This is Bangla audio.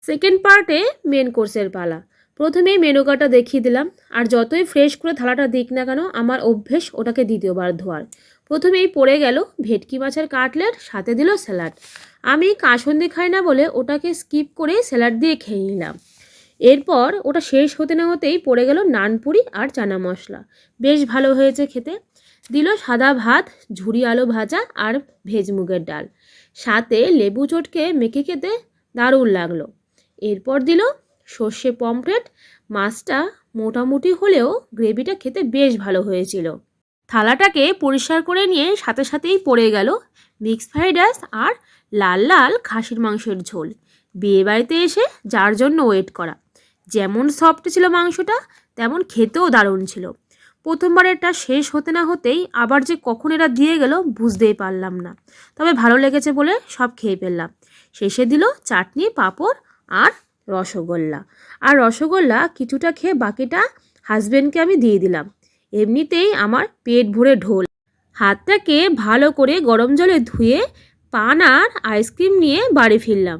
সেকেন্ড পার্টে মেন কোর্সের পালা। প্রথমেই মেনু কার্ডটা দেখিয়ে দিলাম, আর যতই ফ্রেশ করে থালাটা দিক না কেন আমার অভ্যেস ওটাকে দ্বিতীয়বার ধোয়ার। প্রথমেই পড়ে গেল ভেটকি মাছের কাটলেট, সাথে দিল স্যালাড। আমি কাসুন্দি খাই না বলে ওটাকে স্কিপ করে স্যালাড দিয়ে খেয়ে নিলাম। এরপর ওটা শেষ হতে না হতেই পড়ে গেল নানপুরি আর চানা মশলা। বেশ ভালো হয়েছে খেতে। দিল সাদা ভাত, ঝুরি আলু ভাজা আর ভেজ মুগের ডাল, সাথে লেবু চটকে মেখে খেতে দারুণ লাগলো। এরপর দিল সর্ষে পমফ্রেট। মাছটা মোটামুটি হলেও গ্রেভিটা খেতে বেশ ভালো হয়েছিল। থালাটাকে পরিষ্কার করে নিয়ে সাথে সাথেই পড়ে গেল মিক্স ফ্রাইড রাইস আর লাল লাল খাসির মাংসের ঝোল। বিয়েবাড়িতে এসে যার জন্য ওয়েট করা। যেমন সফট ছিল মাংসটা, তেমন খেতেও দারুণ ছিল। প্রথমবারেরটা শেষ হতে না হতেই আবার যে কখন এরা দিয়ে গেল বুঝতেই পারলাম না, তবে ভালো লেগেছে বলে সব খেয়ে ফেললাম। শেষে দিল চাটনি, পাঁপড় আর রসগোল্লা। আর রসগোল্লা কিছুটা খেয়ে বাকিটা হাজব্যান্ডকে আমি দিয়ে দিলাম। এমনিতেই আমার পেট ভরে ঢোল। হাতটাকে ভালো করে গরম জলে ধুয়ে পান আর আইসক্রিম নিয়ে বাড়ি ফিরলাম।